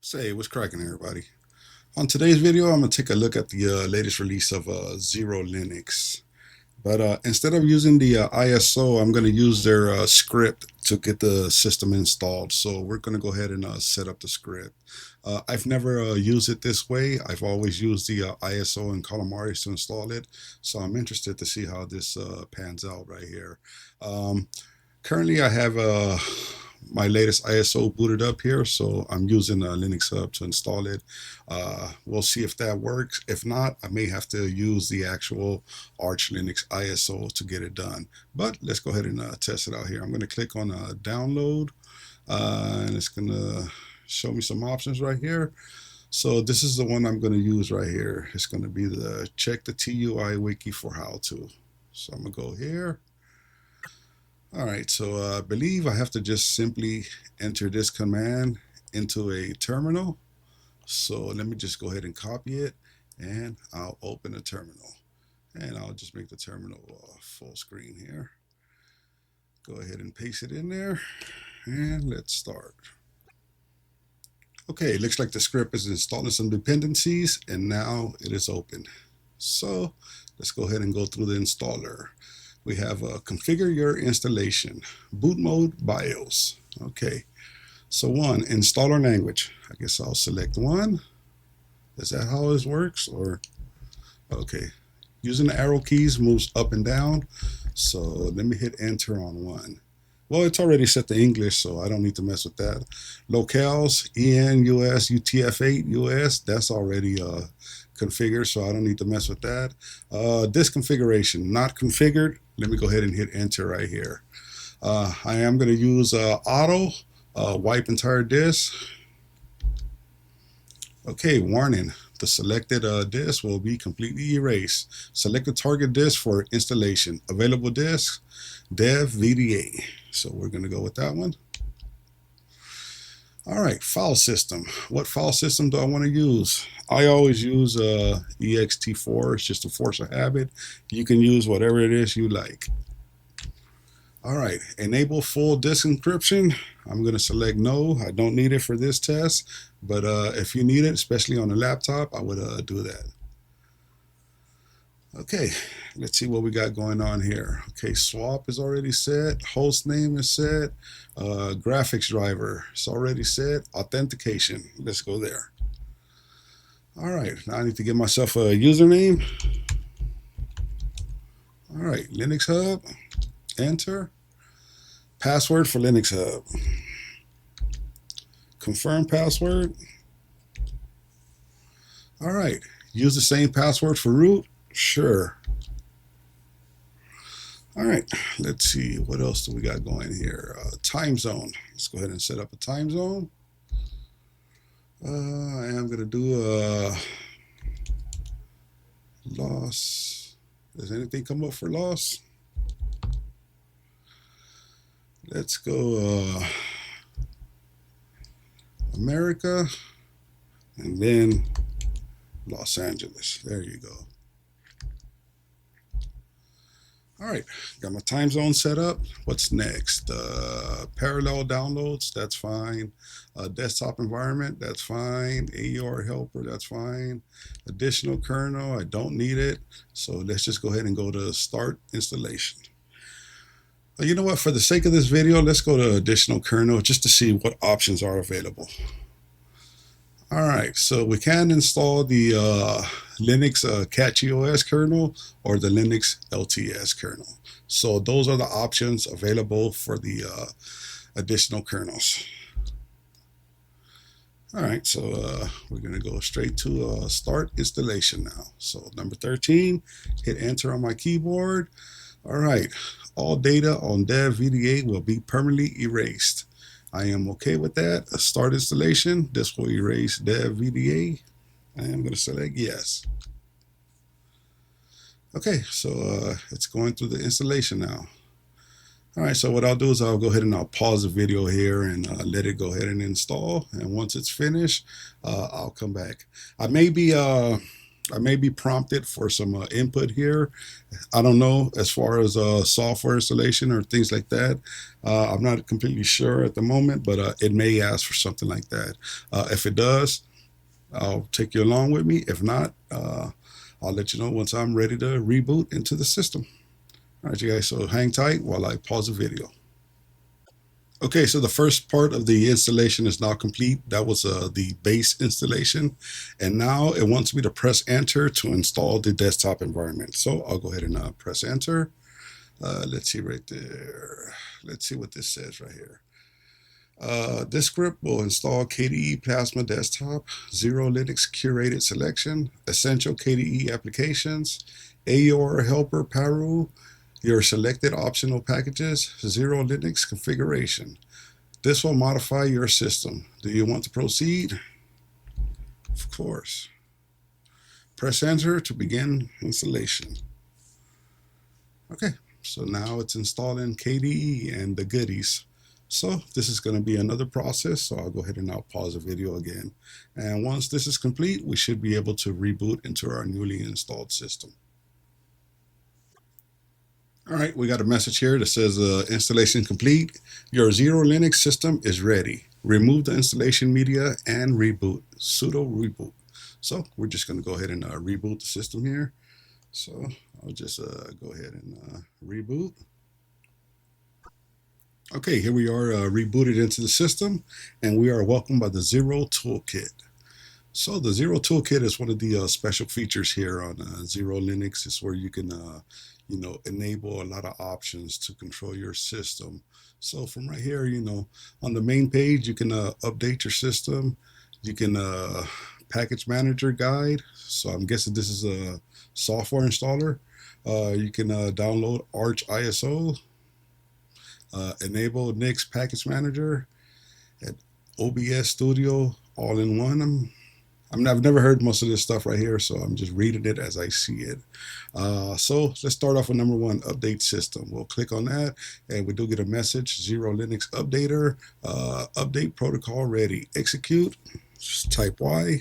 Say, what's cracking, everybody? On today's video, I'm going to take a look at the latest release of XeroLinux. But instead of using the ISO, I'm going to use their script to get the system installed. So we're going to go ahead and set up the script. I've never used it this way. I've always used the ISO and Calamares to install it. So I'm interested to see how this pans out right here. Currently, I have my latest ISO booted up here, so I'm using LinuxHub to install it. We'll see if that works. If not, I may have to use the actual Arch Linux ISO to get it done. But let's go ahead and test it out here. I'm going to click on download, and it's going to show me some options right here. So this is the one I'm going to use right here. It's going to be the check the TUI wiki for how to. So I'm going to go here. All right, so I believe I have to just simply enter this command into a terminal. So let me just go ahead and copy it, and I'll open the terminal. And I'll just make the terminal full screen here. Go ahead and paste it in there, and let's start. Okay, it looks like the script is installing some dependencies, and now it is open. So let's go ahead and go through the installer. We have configure your installation, boot mode, BIOS. Okay, so one, installer language. I guess I'll select one. Is that how this works? Or, okay, using the arrow keys moves up and down. So let me hit enter on one. Well, it's already set to English, so I don't need to mess with that. Locales, EN, US, UTF-8, US, that's already configured, so I don't need to mess with that. Disk configuration, not configured. Let me go ahead and hit enter right here. I am going to use auto, wipe entire disk. Okay, warning. The selected disk will be completely erased. Select the target disk for installation. Available disk, dev VDA. So we're going to go with that one. All right, file system. What file system do I want to use? I always use ext4. It's just a force of habit. You can use whatever it is you like. All right, enable full disk encryption. I'm going to select no. I don't need it for this test, but if you need it, especially on a laptop, I would do that. Okay, let's see what we got going on here. Okay, swap is already set. Host name is set. Graphics driver is already set. Authentication, let's go there. All right, now I need to give myself a username. All right, LinuxHub, enter. Password for LinuxHub. Confirm password. All right, use the same password for root. Sure. All right, let's see, what else do we got going here? Time zone. Let's go ahead and set up a time zone. I am going to do loss. Does anything come up for loss? Let's go America, and then Los Angeles. There you go. All right, got my time zone set up. What's next? Parallel downloads, that's fine. Desktop environment, that's fine. AUR helper, that's fine. Additional kernel, I don't need it. So let's just go ahead and go to start installation. You know what, for the sake of this video, let's go to additional kernel just to see what options are available. All right, so we can install the Linux CatchyOS kernel or the Linux LTS kernel. So those are the options available for the additional kernels. All right, so we're going to go straight to start installation now. So number 13, hit enter on my keyboard. All right, all data on dev VDA will be permanently erased. I am okay with that. Start installation. This will erase dev VDA. I am going to select yes. Okay, so it's going through the installation now. All right, so what I'll do is I'll go ahead and I'll pause the video here and let it go ahead and install. And once it's finished, I'll come back. I may be I may be prompted for some input here. I don't know as far as software installation or things like that. I'm not completely sure at the moment, but it may ask for something like that. If it does, I'll take you along with me. If not, I'll let you know once I'm ready to reboot into the system. All right, you guys, so hang tight while I pause the video. Okay, so the first part of the installation is now complete. That was the base installation. And now it wants me to press enter to install the desktop environment. So I'll go ahead and press enter. Let's see right there. Let's see what this says right here. This script will install KDE Plasma Desktop, XeroLinux Curated Selection, Essential KDE Applications, AOR Helper Paru, your selected optional packages, XeroLinux configuration. This will modify your system. Do you want to proceed? Of course. Press enter to begin installation. Okay, so now it's installing KDE and the goodies. So this is going to be another process, so I'll go ahead and I'll pause the video again. And once this is complete, we should be able to reboot into our newly installed system. All right, we got a message here that says installation complete. Your XeroLinux system is ready. Remove the installation media and reboot. Sudo reboot. So we're just going to go ahead and reboot the system here. So I'll just go ahead and reboot. Okay, here we are rebooted into the system, and we are welcomed by the Xero toolkit. So the Xero toolkit is one of the special features here on XeroLinux. It's where you can enable a lot of options to control your system. So from right here, on the main page, you can update your system. You can package manager guide. So I'm guessing this is a software installer. You can download Arch ISO, enable Nix package manager, and OBS Studio all in one. I've never heard most of this stuff right here, so I'm just reading it as I see it. So let's start off with number one, update system. We'll click on that, and we do get a message, XeroLinux updater, update protocol ready. Execute, just type Y,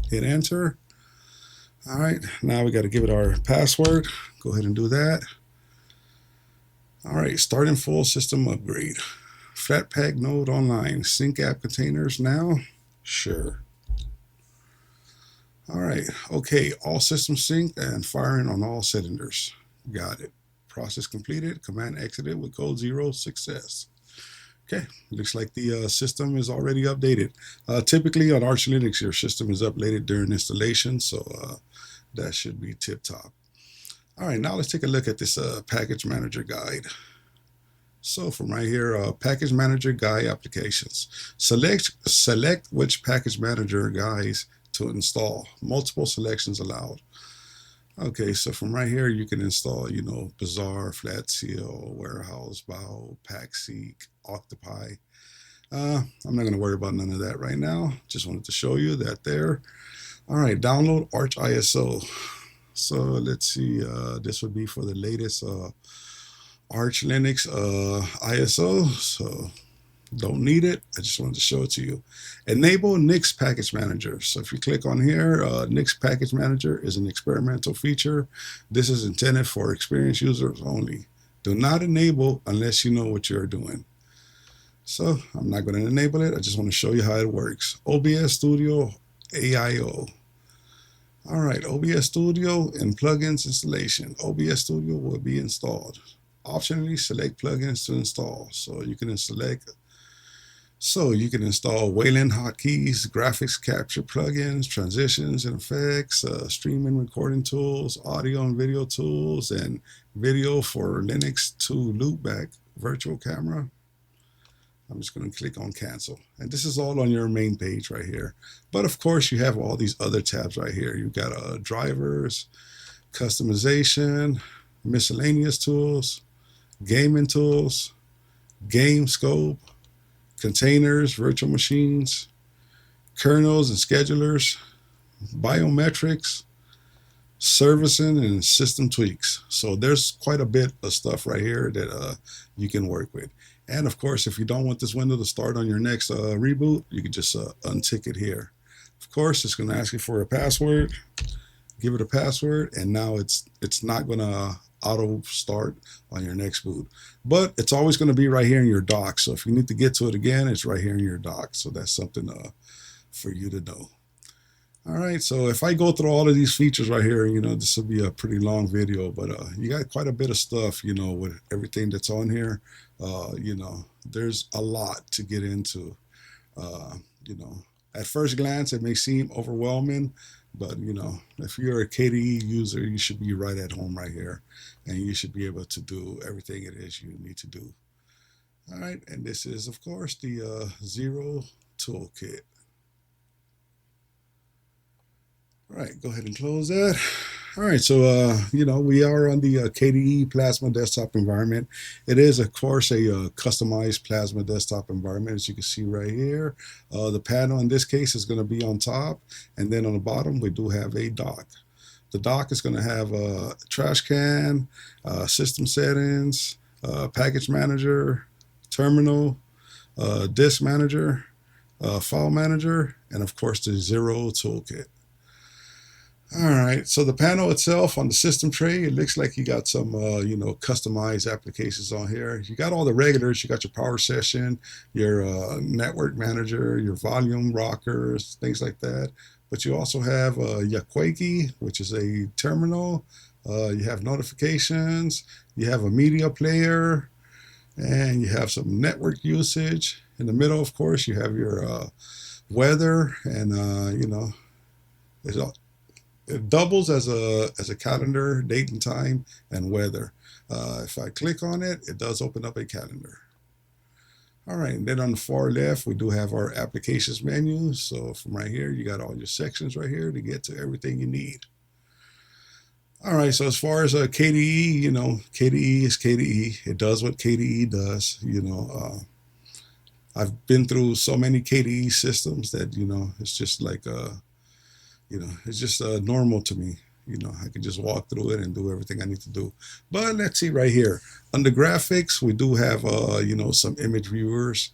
hit enter. All right, now we got to give it our password. Go ahead and do that. All right, starting full system upgrade. Flatpak node online, sync app containers now, sure. All right, okay, all systems synced and firing on all cylinders. Got it. Process completed, command exited with code 0 success. Okay, looks like the system is already updated. Typically on Arch Linux, your system is updated during installation, so that should be tip-top. All right, now let's take a look at this package manager guide. So from right here, package manager guide applications. Select which package manager guides to install. Multiple selections allowed. Okay, so from right here, you can install, Bazaar, Flatseal, Warehouse, Bao, PackSeek, Octopi. I'm not going to worry about none of that right now. Just wanted to show you that there. All right, download Arch ISO. So let's see, this would be for the latest Arch Linux ISO. So don't need it. I just wanted to show it to you. Enable Nix Package Manager. So if you click on here, Nix Package Manager is an experimental feature. This is intended for experienced users only. Do not enable unless you know what you're doing. So I'm not going to enable it. I just want to show you how it works. OBS Studio AIO. All right, OBS Studio and plugins installation. OBS Studio will be installed. Optionally, select plugins to install. So you can install Wayland hotkeys, graphics capture plugins, transitions and effects, streaming recording tools, audio and video tools, and video for Linux to loopback virtual camera. I'm just going to click on cancel. And this is all on your main page right here. But of course, you have all these other tabs right here. You've got drivers, customization, miscellaneous tools, gaming tools, game scope, containers, virtual machines, kernels and schedulers, biometrics, servicing, and system tweaks. So there's quite a bit of stuff right here that you can work with. And of course, if you don't want this window to start on your next reboot, you can just untick it here. Of course, it's going to ask you for a password. give it a password, and now it's not going to auto start on your next boot. But it's always going to be right here in your dock. So if you need to get to it again, it's right here in your dock. So that's something for you to know. All right, so if I go through all of these features right here, this will be a pretty long video, but you got quite a bit of stuff, with everything that's on here. There's a lot to get into. At first glance, it may seem overwhelming, but if you're a KDE user, you should be right at home right here, and you should be able to do everything it is you need to do. All right, and this is, of course, the Xero toolkit. All right, go ahead and close that. All right, so we are on the KDE Plasma desktop environment. It is, of course, a customized Plasma desktop environment, as you can see right here. The panel in this case is going to be on top, and then on the bottom we do have a dock. The dock is going to have a trash can, system settings, package manager, terminal, disk manager, file manager, and of course the Xero toolkit. All right, so the panel itself on the system tray, it looks like you got some, customized applications on here. You got all the regulars. You got your power session, your network manager, your volume rockers, things like that. But you also have Yaquaki, which is a terminal. You have notifications. You have a media player, and you have some network usage. In the middle, of course, you have your weather, and it doubles as a calendar, date and time, and weather. If I click on it, it does open up a calendar. All right, and then on the far left, we do have our applications menu. So from right here, you got all your sections right here to get to everything you need. All right, so as far as KDE, KDE is KDE. It does what KDE does. I've been through so many KDE systems that, it's just like, it's just normal to me. I can just walk through it and do everything I need to do. But let's see right here. Under graphics, we do have, some image viewers.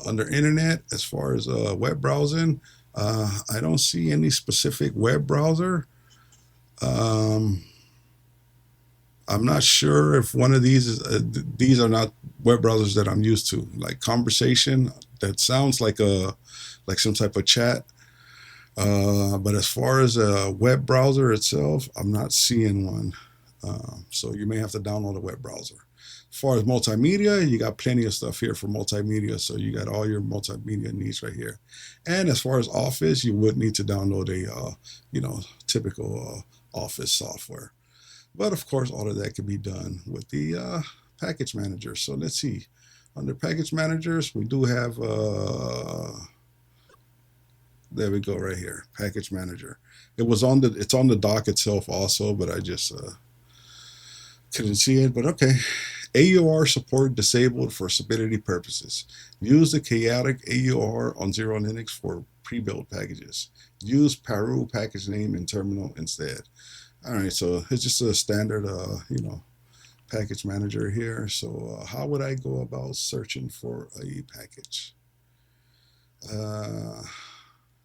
Under internet, as far as web browsing, I don't see any specific web browser. I'm not sure if one of these is, these are not web browsers that I'm used to. Like Conversation, that sounds like some type of chat. But as far as a web browser itself, I'm not seeing one. So you may have to download a web browser. As far as multimedia, you got plenty of stuff here for multimedia. So you got all your multimedia needs right here. And as far as Office, you would need to download a, typical Office software. But of course, all of that can be done with the package manager. So let's see. Under package managers, we do have... there we go right here, package manager. It's on the dock itself also, but I just couldn't see it. But okay, AUR support disabled for stability purposes. Use the chaotic AUR on XeroLinux for pre-built packages. Use Paru package name in terminal instead. All right, so it's just a standard, package manager here. So how would I go about searching for a package?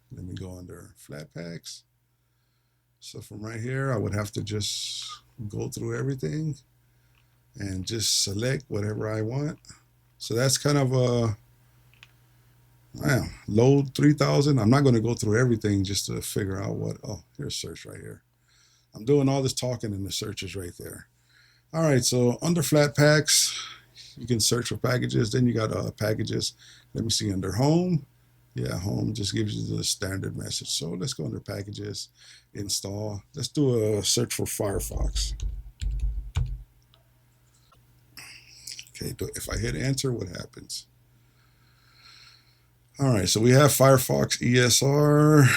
Let me go under Flatpaks. So from right here, I would have to just go through everything and just select whatever I want. So that's kind of a load 3000. I'm not going to go through everything just to figure out what. Oh, here's search right here. I'm doing all this talking and the search is right there. All right, so under Flatpaks, you can search for packages. Then you got packages. Let me see under home. Yeah, home just gives you the standard message. So let's go under packages, install. Let's do a search for Firefox. Okay, if I hit enter, what happens? All right, so we have Firefox ESR.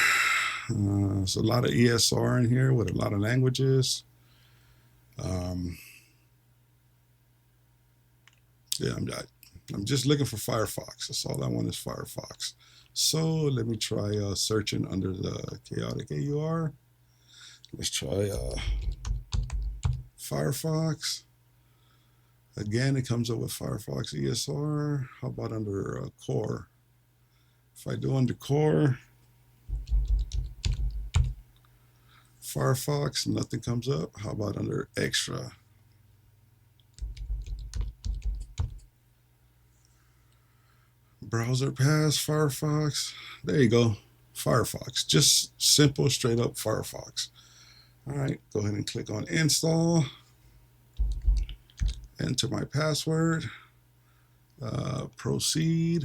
There's a lot of ESR in here with a lot of languages. Yeah, I'm just looking for Firefox. That's all I want is Firefox. So let me try searching under the chaotic AUR. Let's try Firefox. Again, it comes up with Firefox ESR. How about under core? If I do under core, Firefox, nothing comes up. How about under extra? Browser pass, Firefox. There you go. Firefox. Just simple, straight up Firefox. All right, go ahead and click on install. Enter my password. Proceed.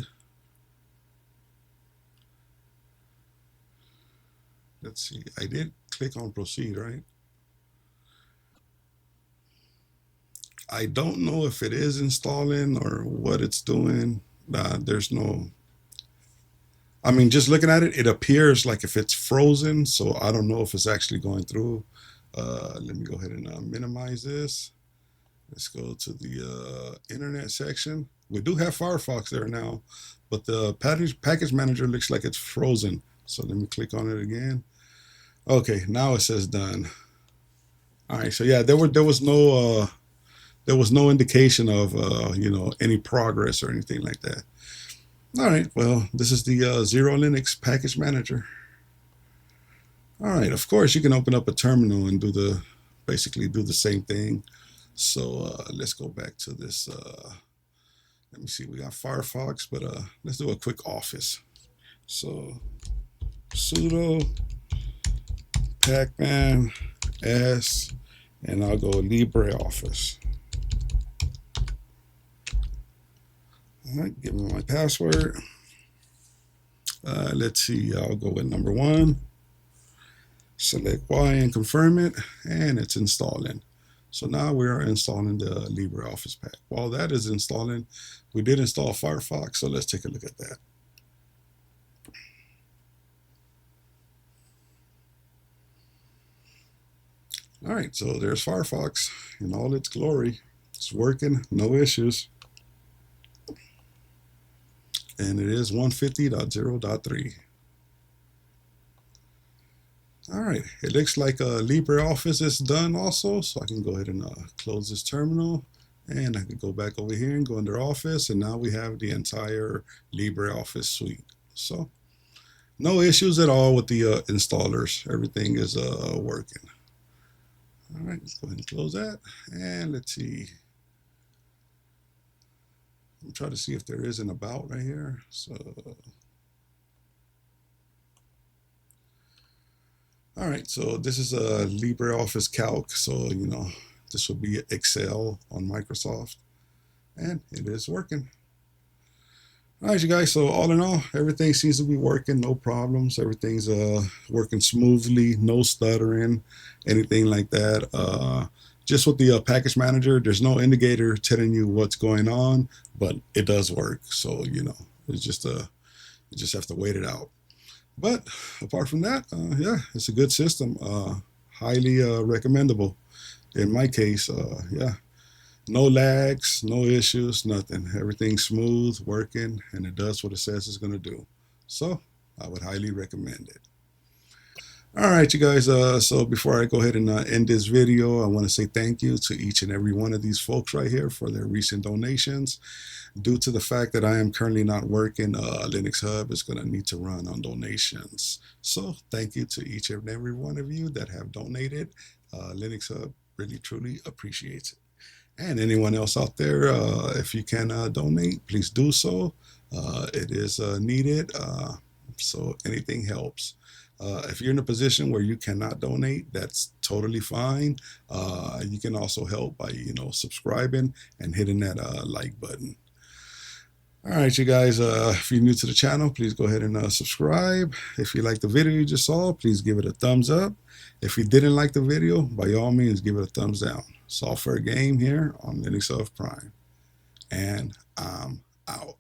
Let's see. I did click on proceed, right? I don't know if it is installing or what it's doing. There's no, I mean, just looking at it, it appears like if it's frozen. So I don't know if it's actually going through. Let me go ahead and minimize this. Let's go to the internet section. We do have Firefox there now, but the package manager looks like it's frozen. So let me click on it again. Okay, now it says done. All right, so yeah, there was no indication of any progress or anything like that. All right, well, this is the XeroLinux package manager. All right, of course you can open up a terminal and basically do the same thing. So let's go back to this. Let me see, we got Firefox, but let's do a quick Office. So sudo pacman s, and I'll go LibreOffice. All right, give me my password. Let's see, I'll go with number 1. Select Y and confirm it, and it's installing. So now we are installing the LibreOffice pack. While that is installing, we did install Firefox, so let's take a look at that. All right, so there's Firefox in all its glory. It's working, no issues. And it is 150.0.3. All right, it looks like LibreOffice is done also, so I can go ahead and close this terminal, and I can go back over here and go under Office, and now we have the entire LibreOffice suite. So no issues at all with the installers. Everything is working. All right, let's go ahead and close that, and let's see. I'm trying to see if there is an about right here. So, all right, so this is a LibreOffice Calc. So, this will be Excel on Microsoft, and it is working. All right, you guys, so all in all, everything seems to be working, no problems. Everything's working smoothly, no stuttering, anything like that. Just with the package manager, there's no indicator telling you what's going on, but it does work. So, it's just you just have to wait it out. But apart from that, yeah, it's a good system. Highly recommendable. In my case, yeah. No lags, no issues, nothing. Everything's smooth, working, and it does what it says it's going to do. So I would highly recommend it. All right, you guys. So before I go ahead and end this video, I want to say thank you to each and every one of these folks right here for their recent donations. Due to the fact that I am currently not working, LinuxHub is going to need to run on donations. So thank you to each and every one of you that have donated. LinuxHub really, truly appreciates it. And anyone else out there, if you can donate, please do so. It is needed, so anything helps. If you're in a position where you cannot donate, that's totally fine. You can also help by, subscribing and hitting that like button. All right, you guys, if you're new to the channel, please go ahead and subscribe. If you like the video you just saw, please give it a thumbs up. If you didn't like the video, by all means, give it a thumbs down. Software Game here on LinuxHub Prime. And I'm out.